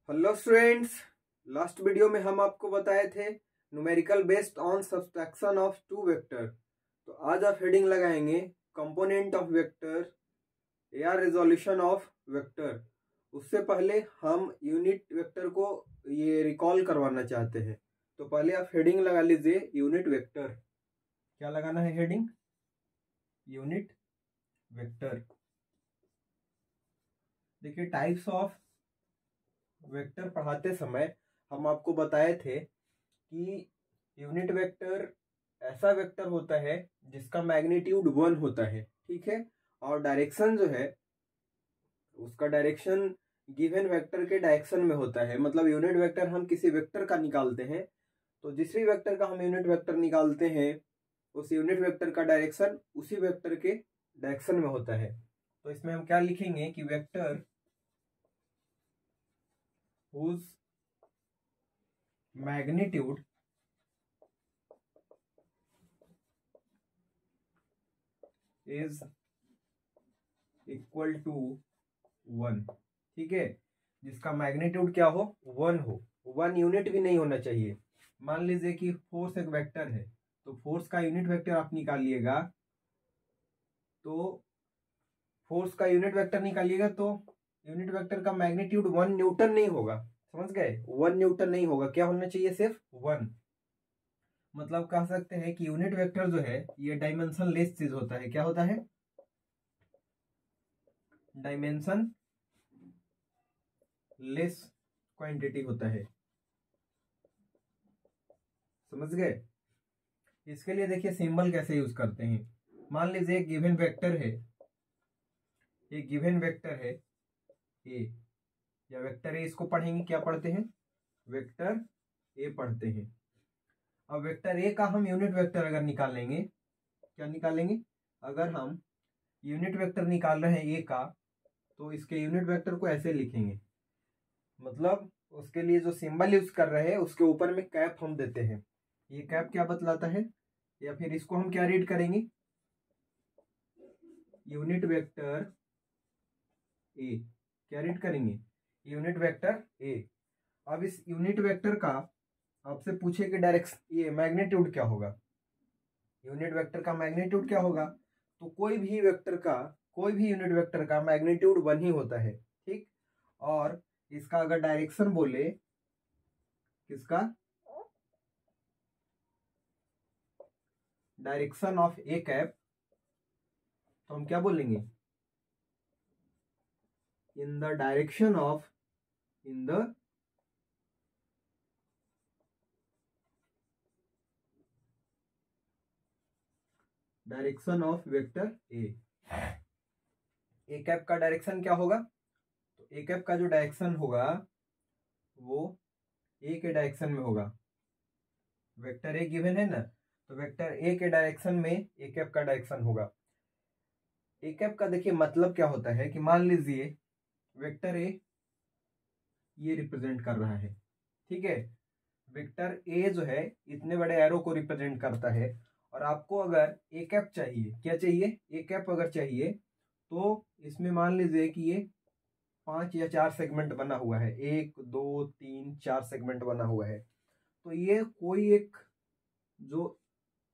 Hello students, last video में हम आपको बताए थे numerical based on subtraction of two vector. तो आज आप हेडिंग लगाएंगे कंपोनेंट ऑफ वेक्टर या रेजोल्यूशन ऑफ वेक्टर। उससे पहले हम यूनिट वेक्टर को ये रिकॉल करवाना चाहते हैं। तो पहले आप हेडिंग लगा लीजिए यूनिट वेक्टर। क्या लगाना है हेडिंग? Unit vector. देखिए, टाइप्स ऑफ वेक्टर पढ़ाते समय हम आपको बताए थे कि यूनिट वेक्टर ऐसा वेक्टर होता है जिसका मैग्नीट्यूड 1 होता है, ठीक है। और डायरेक्शन जो है उसका डायरेक्शन गिवन वेक्टर के डायरेक्शन में होता है। मतलब यूनिट वेक्टर हम किसी वेक्टर का निकालते हैं, तो जिस भी वेक्टर का हम यूनिट वेक्टर निकालते हैं उस यूनिट वेक्टर का डायरेक्शन उसी वेक्टर के डायरेक्शन में होता है। तो इसमें हम क्या लिखेंगे कि vector whose magnitude is equal to 1, ठीक है। जिसका मैग्नीट्यूड क्या हो? 1 हो। 1 यूनिट भी नहीं होना चाहिए। मान लीजिए कि फोर्स एक वेक्टर है, तो फोर्स का यूनिट वेक्टर आप निकालिएगा, तो फोर्स का यूनिट वेक्टर निकालिएगा तो यूनिट वेक्टर का मैग्नीट्यूड 1 न्यूटन नहीं होगा। समझ गए? 1 न्यूटन नहीं होगा। क्या होना चाहिए? सिर्फ 1। मतलब कह सकते हैं कि यूनिट वेक्टर जो है ये डायमेंशन लेस चीज होता है। क्या होता है? डायमेंशन लेस क्वांटिटी होता है। समझ गए? इसके लिए देखिए सिंबल कैसे यूज करते हैं। मान लीजिए एक गिवन वेक्टर है, एक गिवन वेक्टर है ए, या वेक्टर ए। इसको पढ़ेंगे, क्या पढ़ते हैं? वेक्टर ए पढ़ते हैं। अब वेक्टर ए का हम यूनिट वेक्टर अगर निकालेंगे, क्या निकालेंगे? अगर हम यूनिट वेक्टर निकाल रहे हैं ए का, तो इसके यूनिट वेक्टर को ऐसे लिखेंगे। मतलब उसके लिए जो सिंबल यूज कर रहे हैं उसके ऊपर में कैप हम देते हैं। ये कैप क्या बतलाता है? या फिर इसको हम क्या रीड करेंगे? Unit vector A. क्या रीड करेंगे? Unit vector A. अब इस यूनिट वेक्टर का आपसे पूछे कि डायरेक्शन ये मैग्नीट्यूड क्या होगा, यूनिट वेक्टर का मैग्नीट्यूड क्या होगा, तो कोई भी यूनिट वेक्टर का मैग्नीट्यूड 1 ही होता है, ठीक। और इसका अगर डायरेक्शन बोले, किसका? डायरेक्शन ऑफ ए कैप, तो हम क्या बोलेंगे? In the direction of direction of vector A. A cap का डायरेक्शन क्या होगा? तो ए कैप का जो डायरेक्शन होगा वो ए के डायरेक्शन में होगा। वेक्टर ए गिवन है ना, तो वेक्टर ए के डायरेक्शन में ए कैप का डायरेक्शन होगा। ए कैप का देखिए मतलब क्या होता है कि मान लीजिए वेक्टर ए ये रिप्रेजेंट कर रहा है, ठीक है। वेक्टर ए जो है इतने बड़े एरो को रिप्रेजेंट करता है, और आपको अगर ए कैप चाहिए, क्या चाहिए? ए कैप अगर चाहिए तो इसमें मान लीजिए कि ये 5 या 4 सेगमेंट बना हुआ है, 1 2 3 4 सेगमेंट बना हुआ है। तो ये कोई एक जो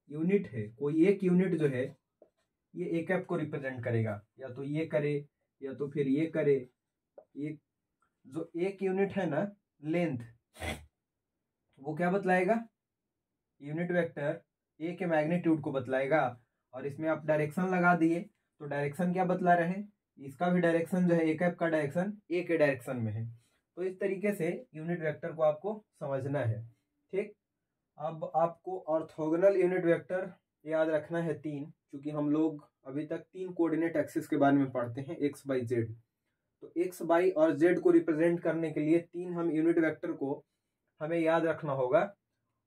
यूनिट है, कोई एक यूनिट जो है ये ए कैप को रिप्रेजेंट करेगा, या तो ये करे या तो फिर ये करे। ये जो एक यूनिट है ना, लेंथ, वो क्या बतलाएगा? यूनिट वेक्टर ए के मैग्नीट्यूड को बतलाएगा। और इसमें आप डायरेक्शन लगा दिए, तो डायरेक्शन क्या बतला रहे हैं? इसका भी डायरेक्शन जो है ए कैप का डायरेक्शन ए के डायरेक्शन में है। तो इस तरीके से यूनिट वेक्टर को आपको समझना है, ठीक। अब आपको ऑर्थोगोनल यूनिट वेक्टर याद रखना है 3, क्योंकि हम लोग अभी तक 3 कोऑर्डिनेट एक्सिस के बारे में पढ़ते हैं, एक्स वाई जेड। तो एक्स वाई और जेड को रिप्रेजेंट करने के लिए 3 हम यूनिट वेक्टर को हमें याद रखना होगा,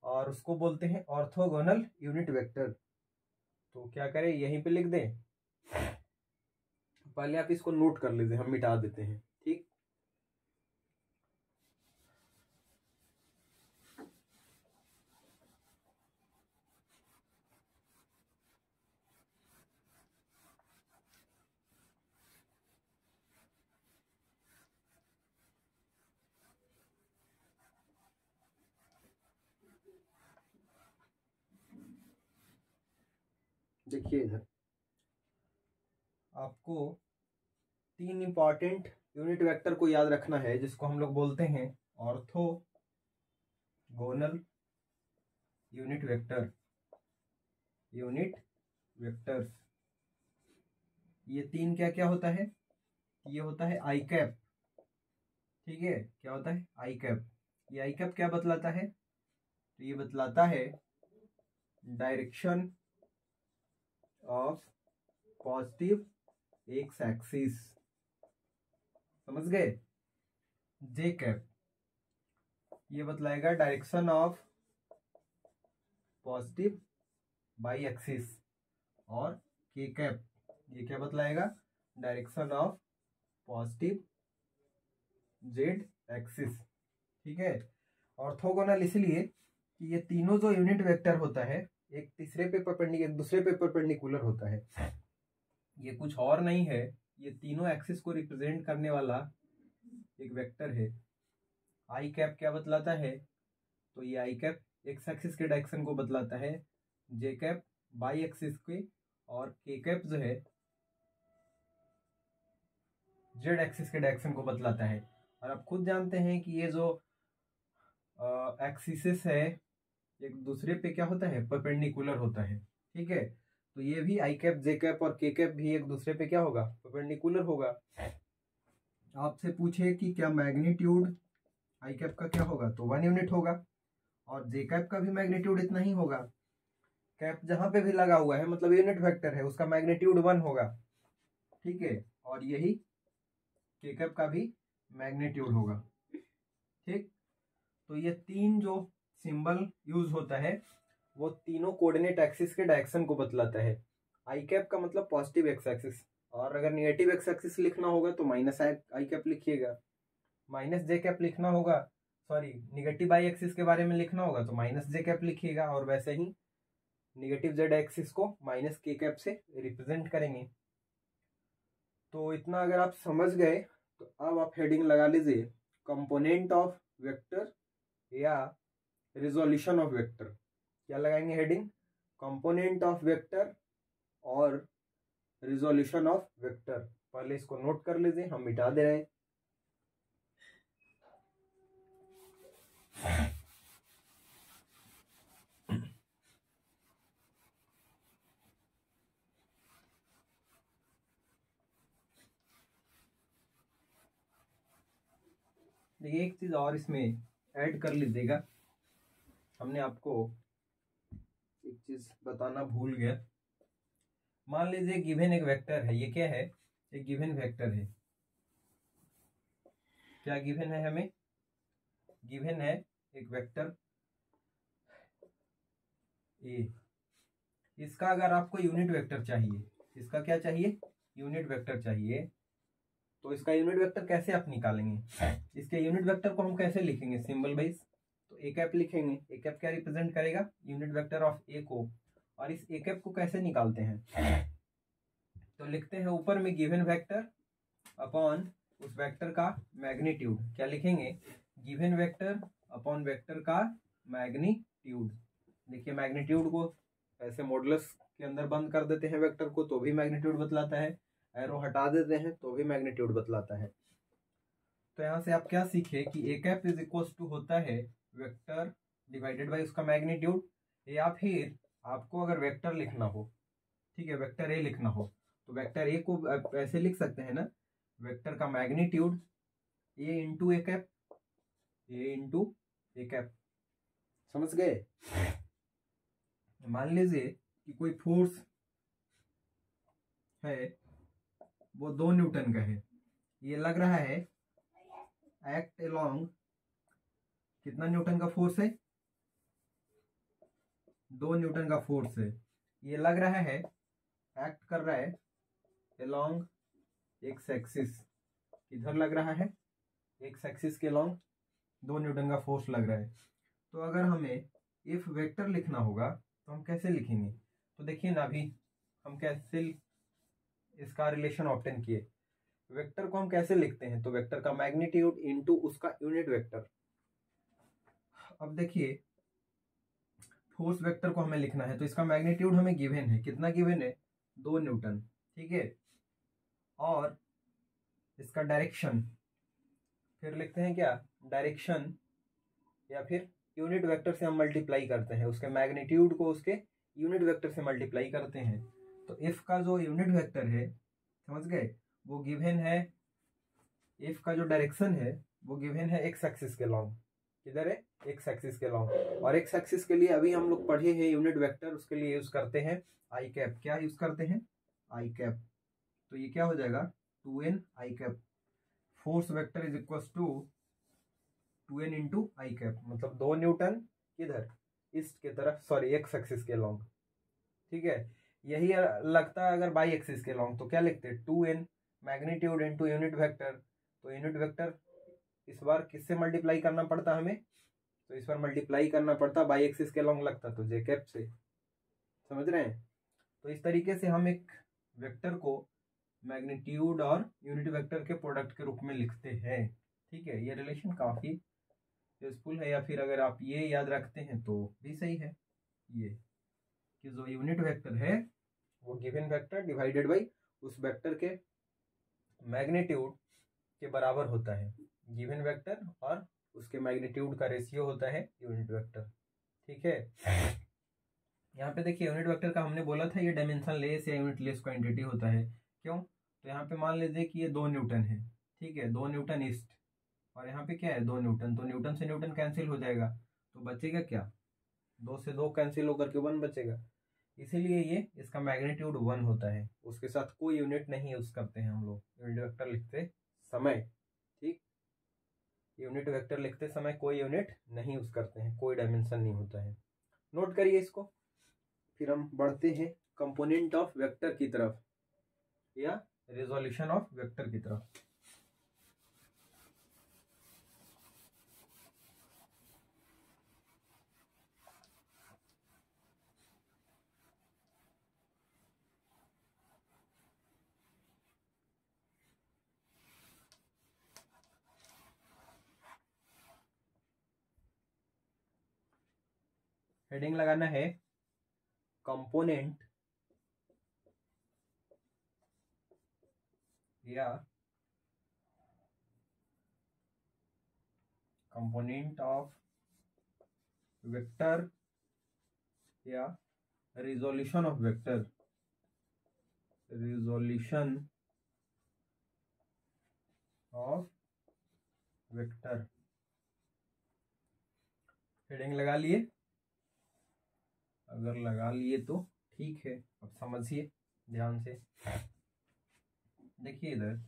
और उसको बोलते हैं ऑर्थोगोनल यूनिट वेक्टर। तो क्या करें, यहीं पे लिख दें। पहले आप इसको नोट कर लीजिए, हम मिटा देते हैं, ठीक। देखिए इधर आपको 3 इंपॉर्टेंट यूनिट वेक्टर को याद रखना है, जिसको हम लोग बोलते हैं orthogonal unit vector, unit vectors. ये 3 क्या क्या होता है? ये होता है आई कैप, ठीक है। क्या होता है? आई कैप। ये आई कैप क्या बतलाता है? तो ये बतलाता है direction of positive X axis, समझ गए। जे कैप ये बतलाएगा direction of positive Y axis, और के कैप ये क्या बतलाएगा? Direction of positive Z axis, ठीक है। ऑर्थोगोनल इसलिए कि ये तीनों जो यूनिट वेक्टर होता है एक दूसरे पे परपेंडिकुलर होता है। ये कुछ और नहीं है, ये तीनों एक्सिस को रिप्रेजेंट करने वाला एक वेक्टर है। आई कैप क्या बतलाता है? तो ये आई कैप एक्स एक्सिस के डायरेक्शन को बतलाता है, जे कैप बाई एक्सिस के, और के कैप जो है जेड एक्सिस के डायरेक्शन को बतलाता है। और आप खुद जानते हैं कि ये जो एक्सिस है एक दूसरे पे क्या होता है? परपेंडिकुलर होता है, ठीक है। तो ये भी आई कैप, जे कैप और के कैप भी एक दूसरे पे क्या होगा? परपेंडिकुलर होगा। आपसे पूछे कि क्या मैग्नीट्यूड आई कैप का क्या होगा? तो 1 यूनिट होगा, और जे कैप का भी मैग्नीट्यूड इतना ही होगा। कैप जहां पे भी लगा हुआ है मतलब यूनिट वेक्टर है, उसका मैग्नीट्यूड 1 होगा, ठीक है। और यही के कैप का भी मैग्नीट्यूड होगा, ठीक। तो ये 3 जो सिंबल यूज होता है वो तीनों कोऑर्डिनेट एक्सिस के डायरेक्शन को बतलाता है। आई कैप का मतलब पॉजिटिव एक्स एक्सिस, और अगर नेगेटिव एक्स एक्सिस लिखना होगा तो माइनस आई कैप लिखिएगा। माइनस जे कैप लिखना होगा, सॉरी निगेटिव आई एक्सिस के बारे में लिखना होगा तो माइनस जे कैप लिखिएगा, और वैसे ही निगेटिव जेड एक्सिस को माइनस के कैप से रिप्रेजेंट करेंगे। तो इतना अगर आप समझ गए तो अब आप हेडिंग लगा लीजिए कंपोनेंट ऑफ वेक्टर या रिजोल्यूशन ऑफ वेक्टर। क्या लगाएंगे हेडिंग? कंपोनेंट ऑफ वेक्टर और रिजोल्यूशन ऑफ वेक्टर। पहले इसको नोट कर लीजिए, हम मिटा दे रहे हैं। देखिए एक चीज और इसमें ऐड कर लीजिएगा, हमने आपको एक चीज बताना भूल गया। मान लीजिए गिवन एक वेक्टर है, ये क्या है? एक गिवन वेक्टर है। क्या गिवन है? हमें गिवन है एक वेक्टर ए। इसका अगर आपको यूनिट वेक्टर चाहिए, इसका क्या चाहिए? यूनिट वेक्टर चाहिए। तो इसका यूनिट वेक्टर कैसे आप निकालेंगे? इसके यूनिट वेक्टर को हम कैसे लिखेंगे? Symbol wise. तो ए कैप लिखेंगे। ए कैप क्या रिप्रेजेंट करेगा? यूनिट वेक्टर ऑफ ए को। और इस ए कैप को कैसे निकालते हैं? तो लिखते हैं ऊपर में गिवन वेक्टर अपॉन उस वेक्टर का मैग्नीट्यूड। क्या लिखेंगे? गिवन वेक्टर अपॉन वेक्टर का मैग्नीट्यूड। देखिए मैग्नीट्यूड को ऐसे मॉडुलस के अंदर बंद कर देते हैं वेक्टर को तो भी मैग्नीट्यूड बतलाता है, एरो हटा देते हैं तो भी मैग्नीट्यूड बतलाता है। तो यहाँ से आप क्या सीखे कि A cap is equal to होता है वेक्टर डिवाइडेड बाय उसका मैग्नीट्यूड। या फिर आपको अगर वेक्टर लिखना हो, ठीक है, वेक्टर ए लिखना हो तो वेक्टर ए को आप ऐसे लिख सकते हैं ना, वेक्टर का magnitude A into A cap, A into A cap. समझ गए? मान लीजिए कि कोई फोर्स है वो 2 न्यूटन का है, ये लग रहा है एक्ट अलोंग, कितना न्यूटन का फोर्स है? 2 न्यूटन का फोर्स है। ये लग रहा है एक्ट कर रहा है अलोंग एक्स एक्सिस। किधर लग रहा है? एक्स एक्सिस के अलोंग 2 न्यूटन का फोर्स लग रहा है। तो अगर हमें इफ वेक्टर लिखना होगा तो हम कैसे लिखेंगे? तो देखिए ना, अभी हम कैसे इसका रिलेशन ऑब्टेन किए। वेक्टर को हम कैसे लिखते हैं? तो वेक्टर का मैग्नीट्यूड इनटू उसका यूनिट वेक्टर। अब देखिए फोर्स वेक्टर को हमें लिखना है तो इसका मैग्नीट्यूड हमें गिवन है, कितना गिवन है, 2 न्यूटन, ठीक है। और इसका डायरेक्शन फिर लिखते हैं क्या, डायरेक्शन या फिर यूनिट वेक्टर से हम मल्टीप्लाई करते हैं, उसके मैग्नीट्यूड को उसके यूनिट वेक्टर से मल्टीप्लाई करते हैं। तो इफ का जो यूनिट वेक्टर है, समझ गए, वो गिवन है, इफ का जो डायरेक्शन है वो गिवन है एक्स एक्सिस के लॉन्ग, किधर है, एक्स एक्सिस के लॉन्ग। और एक्स एक्सिस के लिए अभी हम लोग पढ़े हैं यूनिट वेक्टर, उसके लिए यूज करते हैं आई कैप। क्या यूज करते हैं, आई कैप। तो ये क्या हो जाएगा, 2n I cap. Force vector is equal to 2n into I cap, मतलब 2 न्यूटन किधर, ईस्ट के तरफ, सॉरी एक्स एक्सिस के लॉन्ग, ठीक है। यही लगता है अगर बाई एक्सिस के लॉन्ग तो क्या लिखते हैं, 2n magnitude into unit vector. तो यूनिट वेक्टर इस बार किससे मल्टीप्लाई करना पड़ता हमें, तो इस बार मल्टीप्लाई करना पड़ता बाई एक्सिस के लॉन्ग लगता तो जे कैप से, समझ रहे हैं। तो इस तरीके से हम एक वेक्टर को मैग्नीट्यूड और यूनिट वेक्टर के प्रोडक्ट के रूप में लिखते हैं, ठीक है। ये रिलेशन काफ़ी यूजफुल है, या फिर अगर आप ये याद रखते हैं तो भी सही है, ये कि जो यूनिट वेक्टर है वो गिवन वेक्टर डिवाइडेड बाई उस वेक्टर के मैग्नीट्यूड के बराबर होता है। गिवन वेक्टर और उसके मैग्नीट्यूड का रेशियो होता है यूनिट वेक्टर, ठीक है। यहाँ पे देखिए यूनिट वेक्टर का हमने बोला था ये डायमेंशन लेस या यूनिट लेस क्वांटिटी होता है, क्यों, तो यहाँ पे मान लीजिए कि ये 2 न्यूटन है, ठीक है, 2 न्यूटन ईस्ट, और यहाँ पे क्या है 2 न्यूटन, तो न्यूटन से न्यूटन कैंसिल हो जाएगा, तो बचेगा क्या, 2 से 2 कैंसिल होकर के 1 बचेगा। इसीलिए ये इसका मैग्नीट्यूड 1 होता है, उसके साथ कोई यूनिट नहीं यूज करते हैं हम लोग यूनिट वेक्टर लिखते समय, ठीक। यूनिट वेक्टर लिखते समय कोई यूनिट नहीं यूज करते हैं, कोई डायमेंशन नहीं होता है, नोट करिए इसको। फिर हम बढ़ते हैं कंपोनेंट ऑफ वेक्टर की तरफ या रेजोल्यूशन ऑफ वेक्टर की तरफ। हेडिंग लगाना है कंपोनेंट या कंपोनेंट ऑफ वेक्टर या resolution of vector, resolution of vector. Heading लगा लिए, अगर लगा लिए तो ठीक है। अब समझिए ध्यान से, देखिए इधर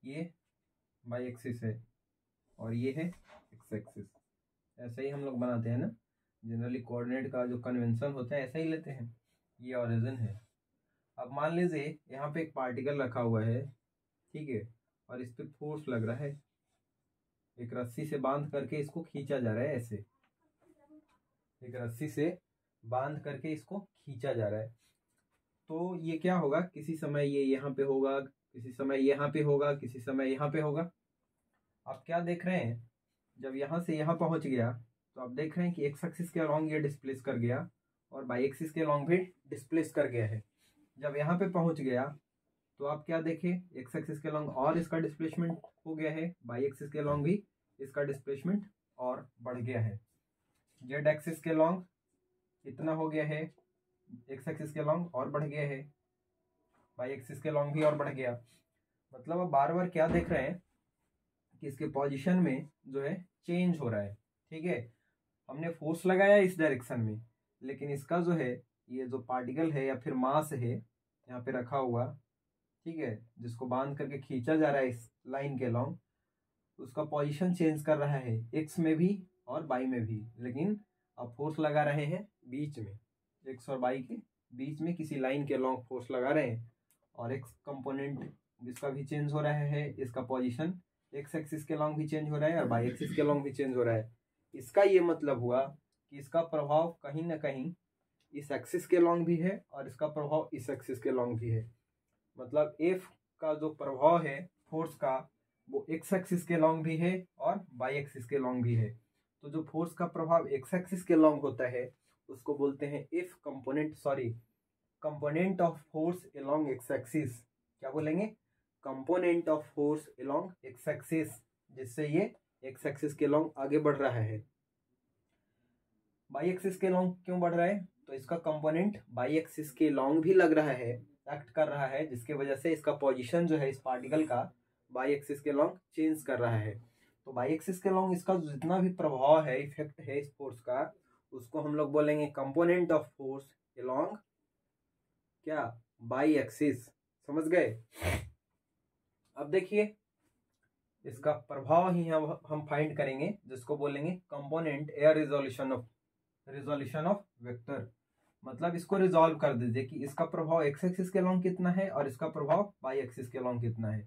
ये बाई एक्सिस है और ये है एक्स एक्सिस, ऐसे ही हम लोग बनाते हैं ना जनरली, कोऑर्डिनेट का जो कन्वेंशन होता है ऐसा ही लेते हैं, ये ओरिजिन है। अब मान लीजिए यहाँ पे एक पार्टिकल रखा हुआ है, ठीक है, और इस पे फोर्स लग रहा है, एक रस्सी से बांध करके इसको खींचा जा रहा है, ऐसे एक रस्सी से बांध करके इसको खींचा जा रहा है। तो ये क्या होगा, किसी समय ये यहाँ पे होगा, किसी समय यहाँ पे होगा, किसी समय यहाँ पे होगा। आप क्या देख रहे हैं, जब यहाँ से यहाँ पहुँच गया तो आप देख रहे हैं कि एक्स एक्सिस के अलॉन्ग ये डिस्प्लेस कर गया और बाई एक्सिस के अलॉन्ग भी डिस्प्लेस कर गया है। जब यहाँ पे पहुँच गया तो आप क्या देखें, एक्स एक्सिस के अलॉन्ग और इसका डिस्प्लेसमेंट हो गया है, बाई एक्सिस के अलॉन्ग भी इसका डिस्प्लेसमेंट और बढ़ गया है। जेड एक्सिस के अलॉन्ग इतना हो गया है, एक्स एक्सिस के लॉन्ग और बढ़ गया है, बाई एक्सिस के लॉन्ग भी और बढ़ गया। मतलब अब बार बार क्या देख रहे हैं कि इसके पोजीशन में जो है चेंज हो रहा है, ठीक है। हमने फोर्स लगाया इस डायरेक्शन में, लेकिन इसका जो है ये जो पार्टिकल है या फिर मास है यहाँ पे रखा हुआ, ठीक है, जिसको बांध करके खींचा जा रहा है इस लाइन के लॉन्ग, उसका पोजीशन चेंज कर रहा है एक्स में भी और बाई में भी। लेकिन अब फोर्स लगा रहे हैं बीच में, एक्स और बाई के बीच में किसी लाइन के लॉन्ग फोर्स लगा रहे हैं, और एक्स कंपोनेंट जिसका भी चेंज हो रहा है, इसका पोजीशन एक्स एक्सिस के लॉन्ग भी चेंज हो रहा है और बाई एक्सिस के लॉन्ग भी चेंज हो रहा है। इसका ये मतलब हुआ कि इसका प्रभाव कहीं ना कहीं इस एक्सिस के लॉन्ग भी है और इसका प्रभाव इस एक्सिस के लॉन्ग भी है। मतलब एफ का जो प्रभाव है फोर्स का वो एक्स एक्सिस के लॉन्ग भी है और बाई एक्सिस के लॉन्ग भी है। तो जो फोर्स का प्रभाव एक्स एक्सिस के लॉन्ग होता है उसको बोलते हैं if component of force along x axis. क्या बोलेंगे? Component of force along x axis, जिससे ये एक्स एक्सिस के अलोंग आगे बढ़ रहा है। बाई एक्सिस के अलोंग क्यों बढ़ रहा है? तो इसका कंपोनेंट बाई एक्सिस के अलोंग भी लग रहा है, एक्ट कर रहा है, जिसकी वजह से इसका पोजीशन जो है इस पार्टिकल का बाई एक्सिस के अलोंग चेंज कर रहा है। तो बाई एक्सिस के अलोंग इसका जितना भी प्रभाव है, इफेक्ट है इस फोर्स का, उसको हम लोग बोलेंगे कंपोनेंट ऑफ फोर्स अलोंग क्या? By axis. समझ गए? अब देखिए इसका प्रभाव ही हम फाइंड करेंगे, जिसको बोलेंगे component air resolution of vector. मतलब इसको रिजॉल्व कर दीजिए कि इसका प्रभाव एक्स एक्सिस के अलोंग कितना है और इसका प्रभाव बाई एक्सिस के अलोंग कितना है।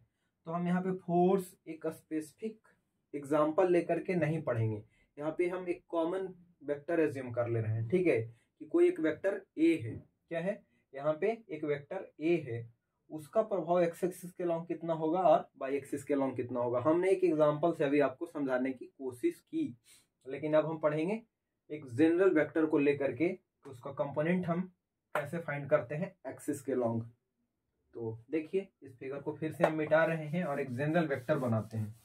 तो हम यहाँ पे फोर्स एक स्पेसिफिक एग्जाम्पल लेकर के नहीं पढ़ेंगे, यहाँ पे हम एक कॉमन वेक्टर एज्यूम कर ले रहे हैं। ठीक है, कि कोई एक वेक्टर ए है। क्या है? यहाँ पे एक वेक्टर ए है, उसका प्रभाव एक्स एक्सिस के अलोंग कितना होगा और बाई एक्सिस के अलोंग कितना होगा। हमने एक एग्जाम्पल से अभी आपको समझाने की कोशिश की, लेकिन अब हम पढ़ेंगे एक जनरल वेक्टर को लेकर के, तो उसका कंपोनेंट हम कैसे फाइंड करते हैं एक्सिस के अलोंग। तो देखिए इस फिगर को फिर से हम मिटा रहे हैं और एक जनरल वेक्टर बनाते हैं।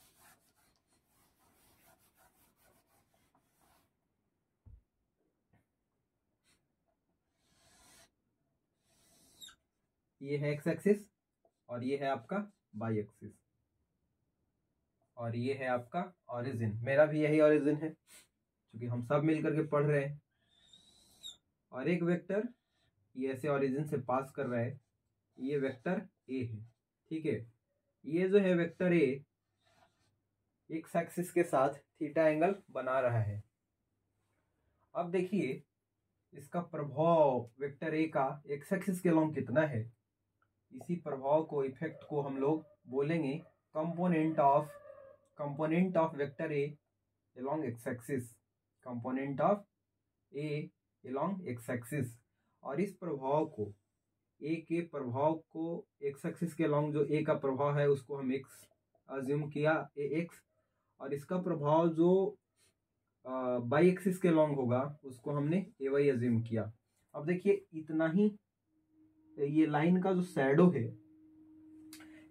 ये है एक्स एक्सिस और ये है आपका बाई एक्सिस, और ये है आपका ओरिजिन। मेरा भी यही ओरिजिन है, क्योंकि हम सब मिलकर के पढ़ रहे हैं। और एक वेक्टर ये ऐसे ओरिजिन से पास कर रहा है, ये वेक्टर ए है। ठीक है, ये जो है वेक्टर ए एक्स एक्सिस के साथ थीटा एंगल बना रहा है। अब देखिए इसका प्रभाव वेक्टर ए का एक्स एक्सिस के अलोंग कितना है। इसी प्रभाव को, इफेक्ट को हम लोग बोलेंगे component of vector A along x axis. Component of A along x axis. और इस प्रभाव को, ए के प्रभाव को एक्स एक्सिस के अलोंग जो ए का प्रभाव है उसको हम एक्स अज्यूम किया, ए एक्स, और इसका प्रभाव जो बाई एक्सिस के अलोंग होगा उसको हमने ए वाई अज्यूम किया। अब देखिए इतना ही, ये लाइन का जो शैडो है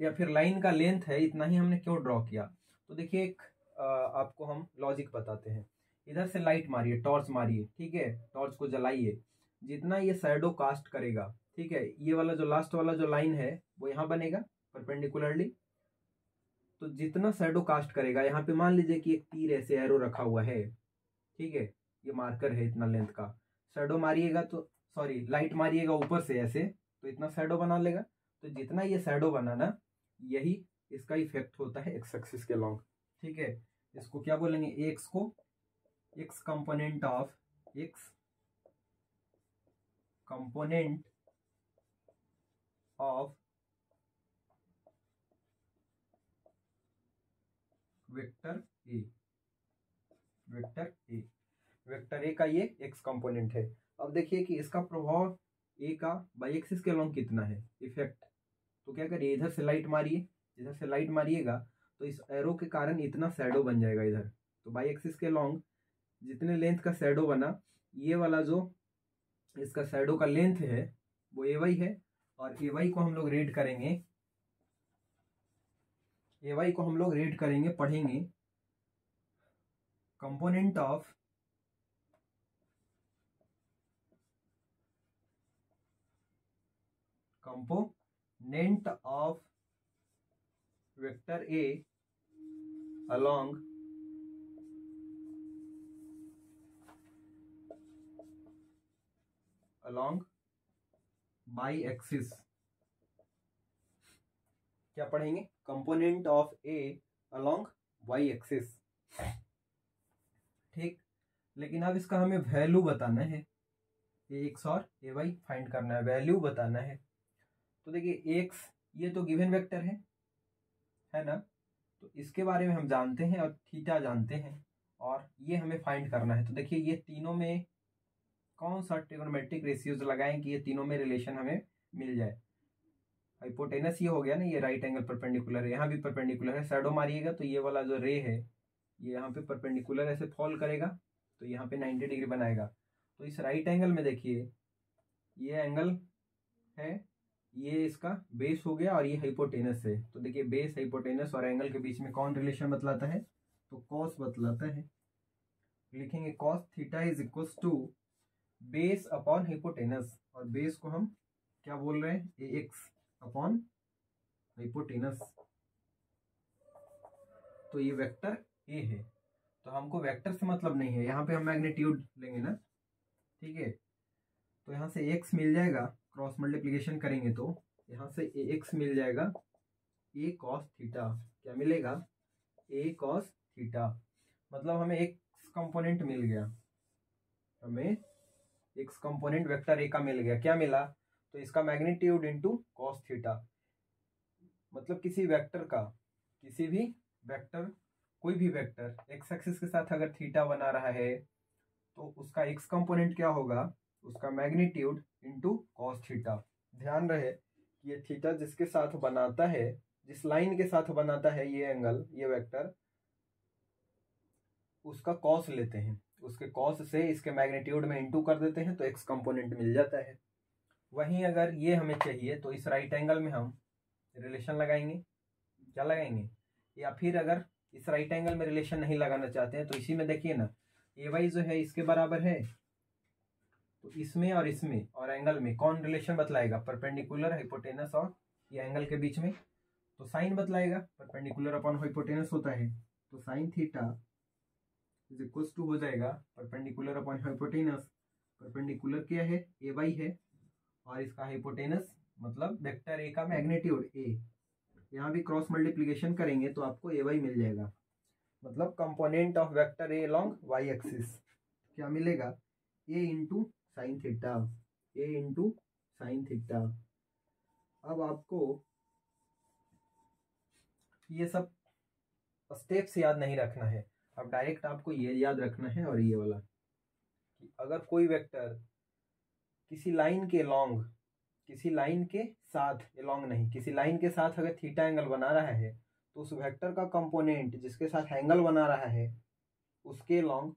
या फिर लाइन का लेंथ है, इतना ही हमने क्यों ड्रॉ किया? तो देखिए एक आपको हम लॉजिक बताते हैं। इधर से लाइट मारिए, टॉर्च मारिए, ठीक है, टॉर्च को जलाइए। जितना ये शैडो कास्ट करेगा, ठीक है, ये वाला जो लास्ट वाला जो लाइन है वो यहाँ बनेगा परपेंडिकुलरली। तो जितना शैडो कास्ट करेगा, यहाँ पे मान लीजिए कि एक तीर ऐसे एरो रखा हुआ है, ठीक है, ये मार्कर है इतना लेंथ का। शैडो मारिएगा तो, सॉरी, लाइट मारिएगा ऊपर से ऐसे, तो इतना शैडो बना लेगा। तो जितना ये शैडो बना ना, यही इसका इफेक्ट होता है एक्स एक्सिस के लॉन्ग। ठीक है, इसको क्या बोलेंगे? एक्स को x component of vector A. Vector A का ये एक्स कंपोनेंट है। अब देखिए कि इसका प्रभाव ए का बाई एक्सिस के अलोंग कितना है, इफेक्ट। तो क्या करिए, इधर से लाइट मारिए, इधर से लाइट मारिएगा तो इस एरो के कारण इतना शैडो बन जाएगा इधर। तो बाई एक्सिस के अलोंग जितने लेंथ का शैडो बना, ये वाला जो इसका शैडो का लेंथ है वो ए वाई है, और ए वाई को हम लोग रीड करेंगे, पढ़ेंगे component of vector A along Y axis. क्या पढ़ेंगे? Component of A along Y axis. ठीक, लेकिन अब इसका हमें वैल्यू बताना है, ए एक्स और ए वाई फाइंड करना है, वैल्यू बताना है। तो देखिए एक्स ये तो गिवन वेक्टर है ना, तो इसके बारे में हम जानते हैं और थीटा जानते हैं, और ये हमें फाइंड करना है। तो देखिए ये तीनों में कौन सा ट्रिगोनोमेट्रिक रेशियोज लगाएं कि ये तीनों में रिलेशन हमें मिल जाए। हाइपोटेनस ये हो गया ना, ये राइट एंगल परपेंडिकुलर है, यहाँ भी परपेंडिकुलर है। शैडो मारिएगा तो ये वाला जो रे है ये यहाँ पे परपेंडिकुलर ऐसे फॉल करेगा, तो यहाँ पे 90 डिग्री बनाएगा। तो इस राइट एंगल में देखिए ये एंगल है, ये इसका बेस हो गया और ये हाइपोटेनस है। तो देखिए बेस, हाइपोटेनस और एंगल के बीच में कौन रिलेशन बतलाता है, तो कॉस बतलाता है। लिखेंगे cos theta is equal to base upon hypotenuse, और बेस को हम क्या बोल रहे हैं, ए एक्स अपॉन हाइपोटेनस। तो ये वेक्टर ए है, तो हमको वेक्टर से मतलब नहीं है, यहाँ पे हम मैग्नीट्यूड लेंगे ना, ठीक है। तो यहाँ से एक्स मिल जाएगा, क्रॉस मल्टीप्लिकेशन करेंगे तो यहाँ से ए एक्स मिल जाएगा ए कॉस थीटा। क्या मिलेगा, ए कॉस थीटा। मतलब हमें एक्स कंपोनेंट मिल गया, हमें एक्स कंपोनेंट वेक्टर ए का मिल गया। क्या मिला, तो इसका मैग्नीट्यूड इंटू कॉस थीटा। मतलब किसी वेक्टर का, किसी भी वेक्टर, कोई भी वेक्टर एक्स एक्सिस के साथ अगर थीटा बना रहा है तो उसका एक्स कंपोनेंट क्या होगा, उसका मैग्नीट्यूड इंटू कॉस थीटा। ध्यान रहे कि ये थीटा जिसके साथ बनाता है, जिस लाइन के साथ बनाता है ये एंगल, ये वेक्टर, उसका कॉस लेते हैं, उसके कॉस से इसके मैग्नीट्यूड में इंटू कर देते हैं तो एक्स कंपोनेंट मिल जाता है। वहीं अगर ये हमें चाहिए तो इस राइट एंगल में हम रिलेशन लगाएंगे। क्या लगाएंगे, या फिर अगर इस राइट एंगल में रिलेशन नहीं लगाना चाहते हैं तो इसी में देखिए ना, ए वाई जो है इसके बराबर है, तो इसमें और एंगल में कौन रिलेशन बतलाएगा, परपेंडिकुलर, हाइपोटेनस और ये एंगल के बीच में, तो साइन बतलाएगा। परपेंडिकुलर अपॉन हाइपोटेनस होता है, तो sine theta is equal to हो जाएगा परपेंडिकुलर अपॉन हाइपोटेनस। परपेंडिकुलर क्या है, ए वाई है, और इसका हाइपोटेनस मतलब वेक्टर ए का मैग्नीट्यूड ए। यहाँ भी क्रॉस मल्टीप्लिकेशन करेंगे तो आपको ए वाई मिल जाएगा, मतलब component of vector A along Y axis. क्या मिलेगा, A into sine theta, A into sine theta. अब आपको ये सब स्टेप्स याद नहीं रखना है, अब डायरेक्ट आपको ये याद रखना है, और ये वाला कि अगर कोई वेक्टर किसी लाइन के लॉन्ग, किसी लाइन के साथ, लॉन्ग नहीं, किसी लाइन के साथ अगर थीटा एंगल बना रहा है तो उस वेक्टर का कंपोनेंट जिसके साथ एंगल बना रहा है उसके लॉन्ग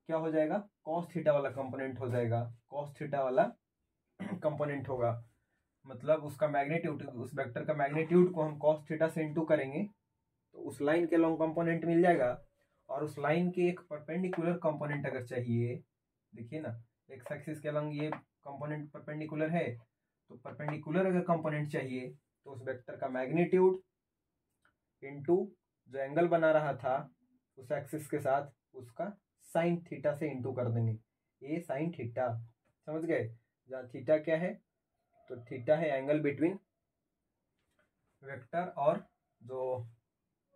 क्या हो जाएगा, कॉस थीटा वाला कंपोनेंट हो जाएगा, कॉस थीटा वाला कंपोनेंट होगा। मतलब उसका मैग्नीट्यूड, उस वेक्टर का मैग्नीट्यूड को हम कॉस थीटा से इंटू करेंगे तो उस लाइन के लॉन्ग कंपोनेंट मिल जाएगा। और उस लाइन के एक परपेंडिकुलर कंपोनेंट अगर चाहिए, देखिए ना एक्स एक्सिस के लॉन्ग ये कंपोनेंट परपेंडिकुलर है, तो परपेंडिकुलर अगर कंपोनेंट चाहिए तो उस वेक्टर का मैग्नीट्यूड इंटू जो एंगल बना रहा था उस एक्सिस के साथ, उसका साइन थीटा से इंटू कर देंगे, ये साइन थीटा। समझ गए, जहाँ थीटा क्या है, तो थीटा है एंगल बिटवीन वेक्टर और जो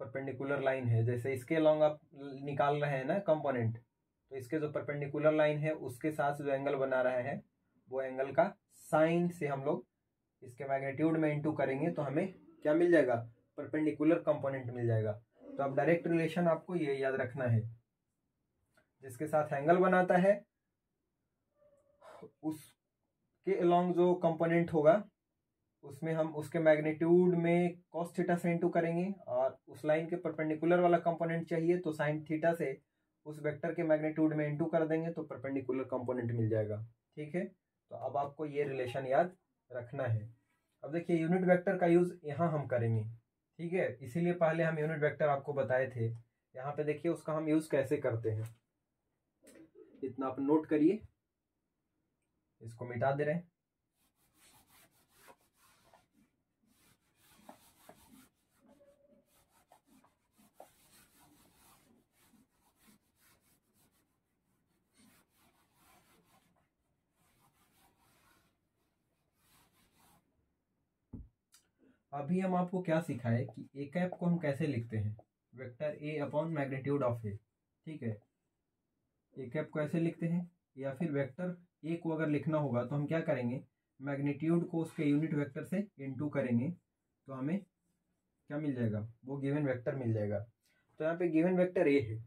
परपेंडिकुलर लाइन है। जैसे इसके लॉन्ग आप निकाल रहे हैं ना कंपोनेंट, तो इसके जो परपेंडिकुलर लाइन है उसके साथ जो एंगल बना रहा है वो एंगल का साइन से हम लोग इसके मैग्नीट्यूड में इंटू करेंगे तो हमें क्या मिल जाएगा, परपेंडिकुलर कंपोनेंट मिल जाएगा। तो अब डायरेक्ट रिलेशन आपको ये याद रखना है, जिसके साथ एंगल बनाता है उसके अलोंग जो कंपोनेंट होगा उसमें हम उसके मैग्नीट्यूड में कॉस थीटा से इंटू करेंगे, और उस लाइन के परपेंडिकुलर वाला कंपोनेंट चाहिए तो साइन थीटा से उस वेक्टर के मैग्नीट्यूड में इंटू कर देंगे तो परपेंडिकुलर कंपोनेंट मिल जाएगा। ठीक है, तो अब आपको ये रिलेशन याद रखना है। अब देखिए यूनिट वेक्टर का यूज यहाँ हम करेंगे, ठीक है, इसीलिए पहले हम यूनिट वेक्टर आपको बताए थे। यहाँ पे देखिए उसका हम यूज कैसे करते हैं, इतना आप नोट करिए, इसको मिटा दे रहे हैं। अभी हम आपको क्या सिखाए कि ए कैप को हम कैसे लिखते हैं, vector A upon magnitude of A. ठीक है, ए कैप को ऐसे लिखते हैं, या फिर वेक्टर ए को अगर लिखना होगा तो हम क्या करेंगे, मैग्नीट्यूड को उसके यूनिट वेक्टर से इनटू करेंगे तो हमें क्या मिल जाएगा, वो गिवन वेक्टर मिल जाएगा। तो यहाँ पे गिवन वेक्टर ए है,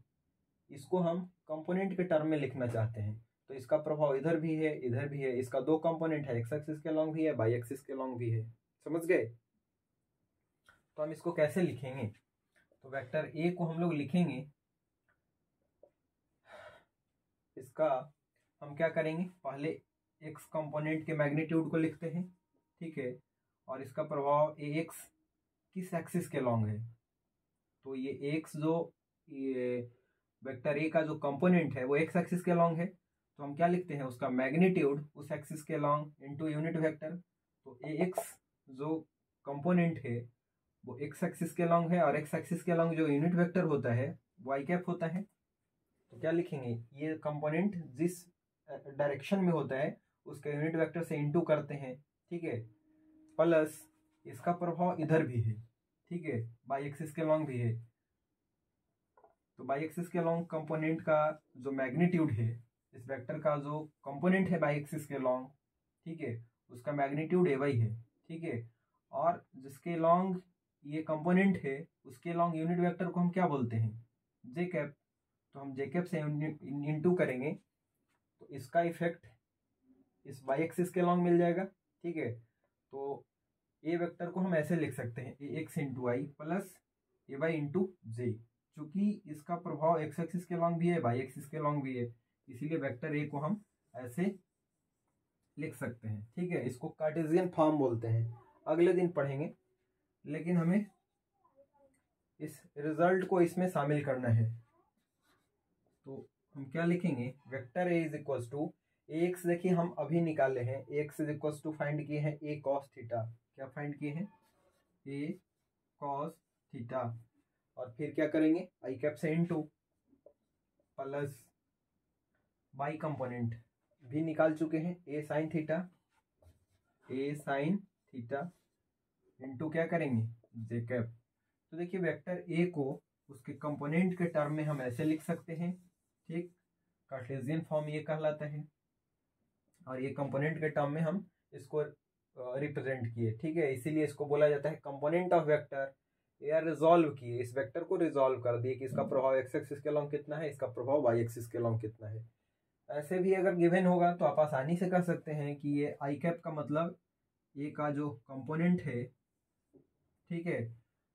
इसको हम कंपोनेंट के टर्म में लिखना चाहते हैं तो इसका प्रभाव इधर भी है इधर भी है, इसका दो कंपोनेंट है, एक्स एक्सिस के लॉन्ग भी है, वाई एक्सिस के लॉन्ग भी है। समझ गए, तो हम इसको कैसे लिखेंगे, तो वेक्टर ए को हम लोग लिखेंगे, इसका हम क्या करेंगे, पहले एक्स कंपोनेंट के मैग्नीट्यूड को लिखते हैं, ठीक है, और इसका प्रभाव ए एक्स किस एक्सिस के लॉन्ग है। तो ये एक्स जो ये वेक्टर ए का जो कंपोनेंट है वो एक्स एक्सिस के लॉन्ग है, तो हम क्या लिखते हैं, उसका मैग्नीट्यूड उस एक्सिस के लॉन्ग इनटू यूनिट वेक्टर। तो ए एक्स जो कंपोनेंट है वो एक्स एक्सिस के लॉन्ग है, और एक्स एक्सिस के लॉन्ग जो यूनिट वेक्टर होता है वो आई कैप होता है। तो क्या लिखेंगे, ये कंपोनेंट जिस डायरेक्शन में होता है उसके यूनिट वेक्टर से इनटू करते हैं, ठीक है, प्लस इसका प्रभाव इधर भी है, ठीक है, बाई एक्सिस के लॉन्ग भी है। तो बाई एक्सिस के लॉन्ग कंपोनेंट का जो मैग्नीट्यूड है, इस वेक्टर का जो कंपोनेंट है बाई एक्सिस के लॉन्ग, ठीक है, उसका मैग्नीट्यूड ए वाई है, ठीक है, और जिसके लॉन्ग ये कंपोनेंट है उसके लॉन्ग यूनिट वेक्टर को हम क्या बोलते हैं, जे कैप। तो हम जे कैप से इनटू करेंगे तो इसका इफेक्ट इस वाई एक्सिस के लॉन्ग मिल जाएगा, ठीक है। तो ए वेक्टर को हम ऐसे लिख सकते हैं, A x into I plus A Y into जे, चूंकि इसका प्रभाव एक्स एक्सिस के लॉन्ग भी है, वाई एक्सिस के लॉन्ग भी है, इसीलिए वेक्टर ए को हम ऐसे लिख सकते हैं, ठीक है। इसको कार्टेशियन फॉर्म बोलते हैं, अगले दिन पढ़ेंगे, लेकिन हमें इस रिजल्ट को इसमें शामिल करना है। तो हम क्या लिखेंगे, vector A is equal to A X, देखिए हम अभी निकाले हैं, A X is equal to find किए हैं ए कॉस थीटा, क्या फाइंड किए हैं, ए कॉस थीटा, और फिर क्या करेंगे, आई कैप से इनटू प्लस बाई कंपोनेंट भी निकाल चुके हैं, A sine theta, A sine theta into क्या करेंगे, जे कैप। तो देखिए वेक्टर ए को उसके कंपोनेंट के टर्म में हम ऐसे लिख सकते हैं, ठीक, कार्टेशियन फॉर्म ये कहलाता है, और ये कंपोनेंट के टर्म में हम इसको रिप्रेजेंट किए, ठीक है, इसीलिए इसको बोला जाता है कंपोनेंट ऑफ वेक्टर। या रिजॉल्व किए, इस वेक्टर को रिजॉल्व कर दिए कि इसका प्रभाव एक्स एक्सिस के लॉन्ग कितना है, इसका प्रभाव वाई एक्सिस के लॉन्ग कितना है। ऐसे भी अगर गिवन होगा तो आप आसानी से कर सकते हैं कि ये आई कैप का मतलब ए का जो कंपोनेंट है, ठीक है,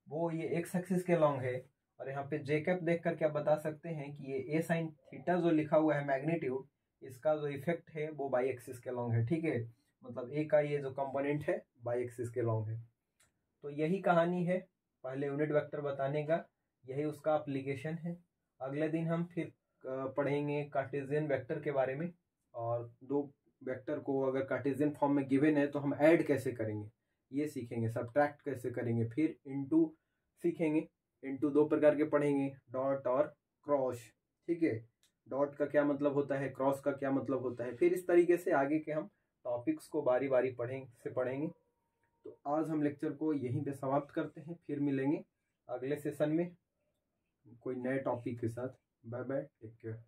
वो ये एक्स एक्सिस के लॉन्ग है, और यहाँ पे जे कैप देख करके आप बता सकते हैं कि ये ए साइन थीटा जो लिखा हुआ है मैग्नीट्यूड, इसका जो इफेक्ट है वो बाई एक्सिस के लॉन्ग है, ठीक है, मतलब ए का ये जो कंपोनेंट है बाई एक्सिस के लॉन्ग है। तो यही कहानी है पहले यूनिट वेक्टर बताने का, यही उसका एप्लीकेशन है। अगले दिन हम फिर पढ़ेंगे कार्टेशियन वेक्टर के बारे में, और दो वेक्टर को अगर कार्टेशियन फॉर्म में गिवन है तो हम ऐड कैसे करेंगे ये सीखेंगे, सब्ट्रैक्ट कैसे करेंगे, फिर इनटू सीखेंगे, इनटू दो प्रकार के पढ़ेंगे, डॉट और क्रॉस, ठीक है, डॉट का क्या मतलब होता है, क्रॉस का क्या मतलब होता है, फिर इस तरीके से आगे के हम टॉपिक्स को बारी बारी पढ़ेंगे। तो आज हम लेक्चर को यहीं पे समाप्त करते हैं, फिर मिलेंगे अगले सेशन में कोई नए टॉपिक के साथ। Bye bye, take care.